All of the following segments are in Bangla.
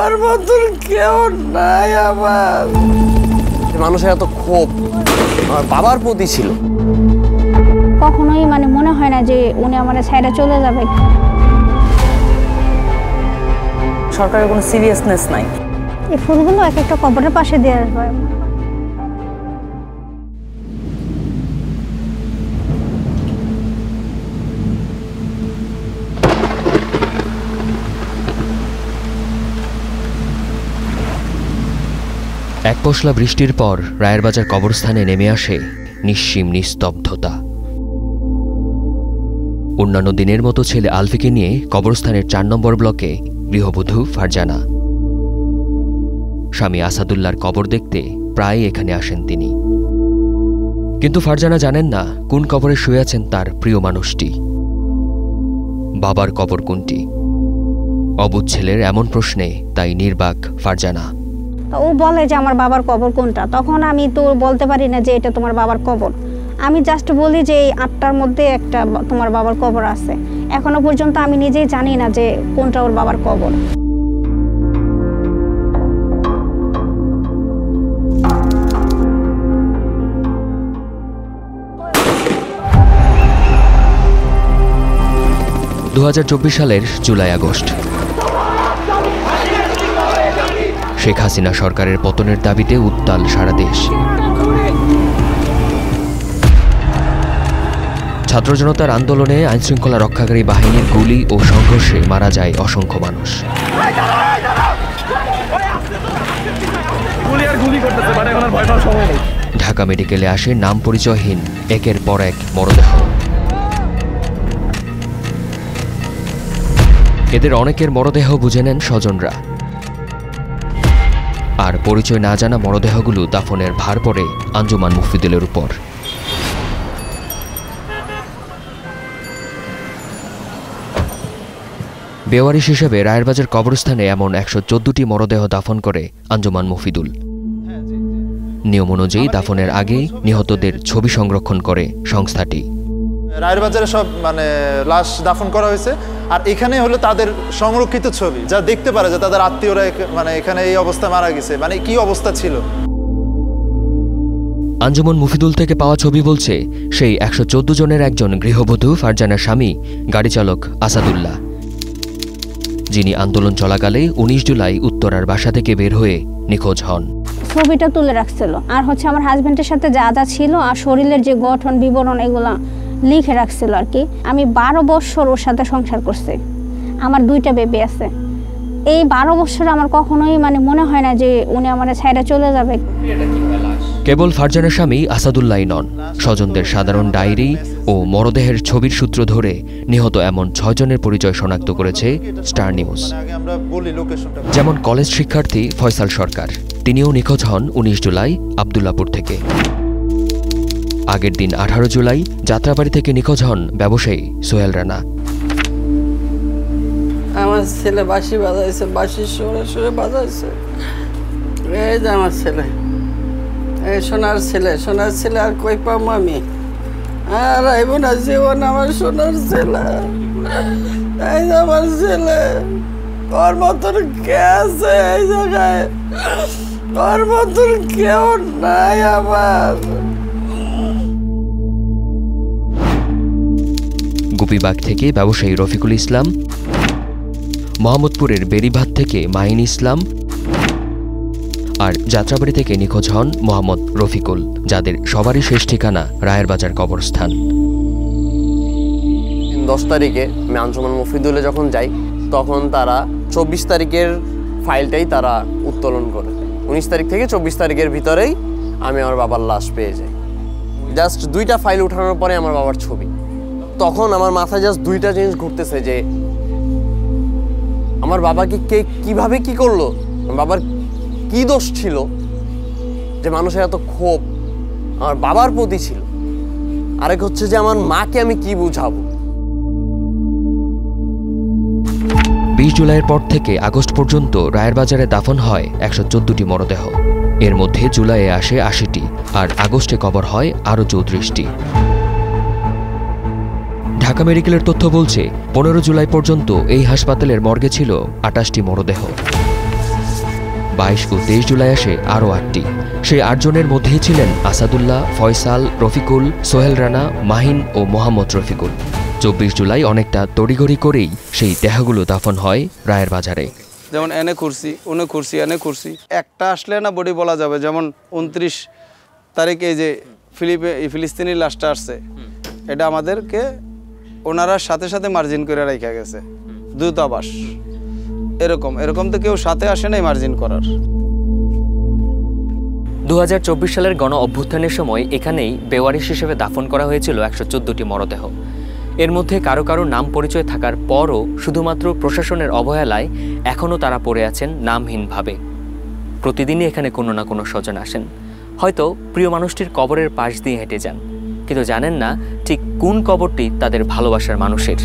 ওর মতন কেউ নাই আমার। মানুষের এত ক্ষোভ আমার বাবার প্রতি ছিল। কখনোই মনে হয় না যে উনি আমার ছেড়ে চলে যাবে। সরকারের কোনো সিরিয়াসনেস নাই। এই ফুলগুলো এক একটা কবরের পাশে দিয়ে আসবে। এক পশলা বৃষ্টির পর রায়েরবাজার কবরস্থানে নেমে আসে নিশ্চিম নিস্তব্ধতা। অন্যান্য দিনের মতো ছেলে আলফিকে নিয়ে কবরস্থানের ৪ নম্বর ব্লকে গৃহবধূ ফারজানা। স্বামী আসাদুল্লাহর কবর দেখতে প্রায় এখানে আসেন তিনি, কিন্তু ফারজানা জানেন না কোন কবরে শুয়ে আছেন তার প্রিয় মানুষটি। বাবার কবর কোনটি? অবুঝ ছেলের এমন প্রশ্নে তাই নির্বাক ফারজানা। ও বলে যে আমার বাবার কবর কোনটা, তখন আমি তো বলতে পারি না যে এটা তোমার বাবার কবর। আমি জাস্ট বলি যে এই ৮টার মধ্যে একটা তোমার বাবার কবর আছে। এখনো পর্যন্ত আমি নিজেই জানি না যে কোনটা ওর বাবার কবর। সালের জুলাই আগস্ট শেখ হাসিনা সরকারের পতনের দাবিতে উত্তাল সারা দেশ। ছাত্র জনতার আন্দোলনে আইনশৃঙ্খলা রক্ষাকারী বাহিনীর গুলি ও সংঘর্ষে মারা যায় অসংখ্য মানুষ। ঢাকা মেডিকেলে আসে নাম পরিচয়হীন একের পর এক মরদেহ। এদের অনেকের মরদেহ বুঝে নেন স্বজনরা, আর পরিচয় না জানা মরদেহগুলো দাফনের ভার পড়ে আঞ্জুমান মুফিদুলের উপর। বেওয়ারিশ হিসেবে রায়েরবাজার কবরস্থানে এমন ১১৪টি মরদেহ দাফন করে আঞ্জুমান মুফিদুল। নিয়ম অনুযায়ী দাফনের আগেই নিহতদের ছবি সংরক্ষণ করে সংস্থাটি। রায়েরবাজারে সব লাশ দাফন করা হয়েছে, আর এখানে হলো তাদের সংরক্ষিত ছবি, যা দেখতে পারে যে তাদের আত্মীয়রা এখানে এই অবস্থা মারা গেছে, কি অবস্থা ছিল। আঞ্জুমান মুফিদুল থেকে পাওয়া ছবি বলছে সেই ১১৪ জনের একজন গৃহবধূ ফারজানার স্বামী গাড়ি চালক আসাদুল্লাহ, যিনি আন্দোলন চলাকালে ১৯ জুলাই উত্তরার বাসা থেকে বের হয়ে নিখোঁজ হন। ছবিটা তুলে রাখছিল, আর আমার হাজবেন্ডের সাথে যা যা ছিল আর শরীরের যে গঠন বিবরণ এগুলা লিখে রাখছিল আর কি। আমি ১২ বছর ওর সাথে সংসার করছি, আমার ২টা বেবি আছে। এই ১২ বছর আমার কখনোই মনে হয় না যে উনি আমার ছেড়ে চলে যাবে। কেবল ফারজানার স্বামী আসাদুল্লাহ নন, স্বজনদের সাধারণ ডায়েরি ও মরদেহের ছবির সূত্র ধরে নিহত এমন ৬ জনের পরিচয় শনাক্ত করেছে স্টার নিউজ। যেমন কলেজ শিক্ষার্থী ফয়সাল সরকার, তিনিও নিখোঁজ হন ১৯ জুলাই আবদুল্লাপুর থেকে। আগের দিন ১৮ জুলাই যাত্রাবাড়ি থেকে নিখোঁজ হন ব্যবসায়ী সোহেল রানা। আমার ছেলে বাঁশি বাজাইছে, বাঁশি সুরে সুরে বাজাইছে। এই যে আমার ছেলে, এই সোনার ছেলে, সোনার ছেলে আর কই পাবো আমি? আর আইব না জীবন আমার সোনার ছেলে। এই যে আমার ছেলে, ওর মতন কে আছে এই জায়গায়? ওর মতন কেউ নাই আমার। গুপিবাগ থেকে ব্যবসায়ী রফিকুল ইসলাম, মোহাম্মদপুরের বেরিবাঁধ থেকে মাহিন ইসলাম, আর যাত্রাবাড়ি থেকে নিখোঁজ হন মোহাম্মদ রফিকুল, যাদের সবারই শেষ ঠিকানা রায়েরবাজার কবরস্থান। ১০ তারিখে আমি আঞ্জুমান মুফিদুলে যখন যাই, তখন তারা ২৪ তারিখের ফাইলটাই তারা উত্তোলন করে। ১৯ তারিখ থেকে ২৪ তারিখের ভিতরেই আমি আমার বাবার লাশ পেয়ে যাই। জাস্ট 2টা ফাইল উঠানোর পরে আমার বাবার ছবি। তখন আমার মাথায় জাস্ট 2টা জিনিস ঘুরতেছে যে আমার বাবাকে কে কিভাবে কি করলো, বাবার কি দোষ ছিল যে মানুষের এত ক্ষোভ আমার বাবার প্রতি ছিল। আরেক হচ্ছে যে আমার মাকে আমি কি বুঝাবো। ২০ জুলাইয়ের পর থেকে আগস্ট পর্যন্ত রায়েরবাজারে দাফন হয় ১১৪টি মরদেহ। এর মধ্যে জুলাইয়ে আসে ৮০টি, আর আগস্টে কবর হয় আরও ৩৪টি। ঢাকা মেডিকেলের তথ্য বলছে ১৫ জুলাই পর্যন্ত এই হাসপাতালের মর্গে ছিল ২৮টি মরদেহ। 22 ও 23 জুলাই আসে আরও 8টি। সেই 8 জনের মধ্যেই ছিলেন আসাদুল্লাহ, ফয়সাল, রফিকুল, সোহেল রানা, মাহিন ও মোহাম্মদ রফিকুল। 24 জুলাই অনেকটা তড়িঘড়ি করেই সেই দেহগুলো দাফন হয় রায়ের বাজারে। যেমন এনে করছি, উনে করছি, এনে করছি, একটা আসলে না বডি বলা যাবে। যেমন 29 তারিখে এই যে ফিলিস্তিনি লাশটা আসছে, এটা আমাদেরকে ওনারা সাথে সাথে মার্জিন করে রাখা গেছে, দূতাবাস। এরকম তো কেউ সাথে আসে নাই মার্জিন করার। 2024 সালের গণ অভ্যুত্থানের সময় এখানেই বেওয়ারিশ হিসেবে দাফন করা হয়েছিল 114টি মরদেহ। এর মধ্যে কারো কারো নাম পরিচয় থাকার পরও শুধুমাত্র প্রশাসনের অবহেলায় এখনও তারা পড়ে আছেন নামহীনভাবে। প্রতিদিনই এখানে কোনো না কোনো স্বজন আসেন, হয়তো প্রিয় মানুষটির কবরের পাশ দিয়ে হেঁটে যান, কিন্তু জানেন না ঠিক কোন কবরটি তাদের ভালোবাসার মানুষের।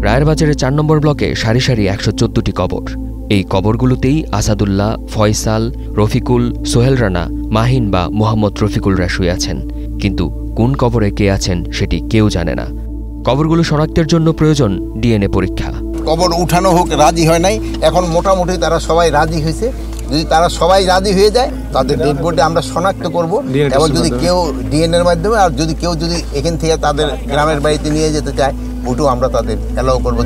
রায়ের বাজারের 4 নম্বর ব্লকে সারি সারি 114টি কবর। এই কবরগুলোতেই আসাদুল্লাহ, ফয়সাল, রফিকুল, সোহেল রানা, মাহিন বা মোহাম্মদ রফিকুলরা শুয়ে আছেন, কিন্তু কোন কবরে কে আছেন সেটি কেউ জানে না। কবরগুলো শনাক্তের জন্য প্রয়োজন ডিএনএ পরীক্ষা। কবর উঠানো হোক, রাজি হয় নাই, এখন মোটামুটি তারা সবাই রাজি হয়েছে। যদি তারা সবাই রাজি হয়ে যায় তাদের ডেড বডি আমরা শনাক্ত করব, এবং যদি কেউ ডিএনএর মাধ্যমে, আর যদি কেউ এখান থেকে তাদের গ্রামের বাড়িতে নিয়ে যেতে চায়, ওটাও আমরা তাদের অ্যালাউ করব।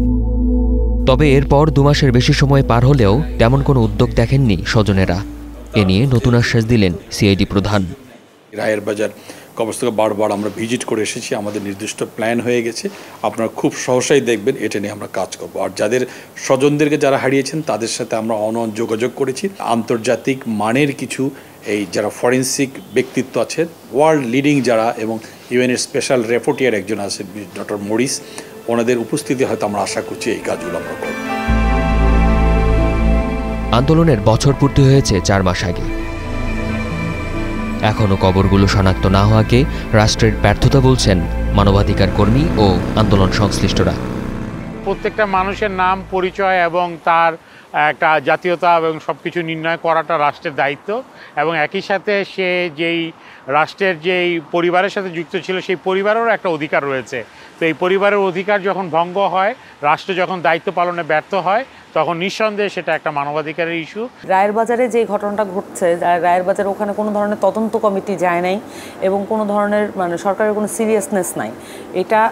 তবে এরপর 2 মাসের বেশি সময় পার হলেও তেমন কোনো উদ্যোগ দেখেননি স্বজনেরা। এ নিয়ে নতুন আশ্বাস দিলেন সিআইডি প্রধান। রায়ের বাজার কবরস্থলে বারবার আমরা ভিজিট করে এসেছি, আমাদের নির্দিষ্ট প্ল্যান হয়ে গেছে। আপনারা খুব সহসাই দেখবেন, এটা নিয়ে আমরা কাজ করব। আর যাদের স্বজনদেরকে যারা হারিয়েছেন তাদের সাথে আমরা যোগাযোগ করেছি। আন্তর্জাতিক মানের কিছু এই যারা ফরেন্সিক ব্যক্তিত্ব আছে, ওয়ার্ল্ড লিডিং যারা, এবং ইউএনের স্পেশাল রেপোর্টিয়ার একজন আছে ডক্টর মরিস, ওনাদের উপস্থিতি হয়তো আমরা আশা করছি এই কাজগুলো আমরা করব। আন্দোলনের বছর পূর্তি হয়েছে 4 মাস আগে। এখনও কবরগুলো শনাক্ত না হওয়াকে রাষ্ট্রের ব্যর্থতা বলছেন মানবাধিকার কর্মী ও আন্দোলন সংশ্লিষ্টরা। প্রত্যেকটা মানুষের নাম, পরিচয় এবং তার একটা জাতীয়তা এবং সব কিছু নির্ণয় করাটা রাষ্ট্রের দায়িত্ব, এবং একই সাথে সে যেই রাষ্ট্রের যেই পরিবারের সাথে যুক্ত ছিল সেই পরিবারেরও একটা অধিকার রয়েছে। তো এই পরিবারের অধিকার যখন ভঙ্গ হয়, রাষ্ট্র যখন দায়িত্ব পালনে ব্যর্থ হয়, তখন নিঃসন্দেহে সেটা একটা মানবাধিকারের ইস্যু। রায়ের বাজারে যে ঘটনাটা ঘটছে, রায়ের বাজারে ওখানে কোনো ধরনের তদন্ত কমিটি যায় নাই, এবং কোনো ধরনের সরকারের কোনো সিরিয়াসনেস নাই।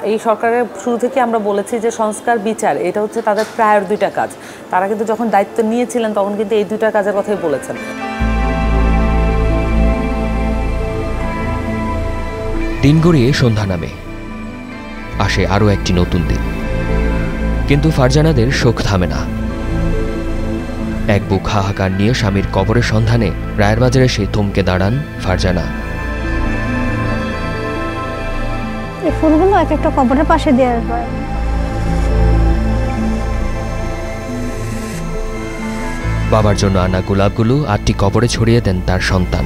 এই সরকারের শুরু থেকে আমরা বলেছি যে সংস্কার, বিচার, এটা হচ্ছে তাদের প্রায়োর 2টা কাজ। তারা কিন্তু যখন দায়িত্ব নিয়েছিলেন তখন কিন্তু এই 2টা কাজের কথাই বলেছেন। দিন গড়িয়ে সন্ধ্যা নামে, আসে আরও একটি নতুন দিন, কিন্তু ফারজানাদের শোক থামে না। এক বুক হাহাকার নিয়ে স্বামীর কবরের সন্ধানে রায়ের বাজারে সে থমকে দাঁড়ান ফারজানা। এই ফুলগুলো এক একটা কবরের পাশে দেওয়া হয়। বাবার জন্য আনা গোলাপগুলো 8টি কবরে ছড়িয়ে দেন তার সন্তান,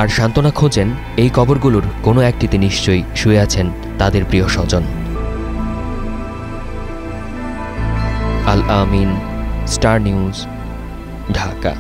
আর সান্ত্বনা খোঁজেন এই কবরগুলোর কোনো একটিতে নিশ্চয়ই শুয়ে আছেন তাদের প্রিয় স্বজন। আল আমিন, স্টার নিউজ, ঢাকা।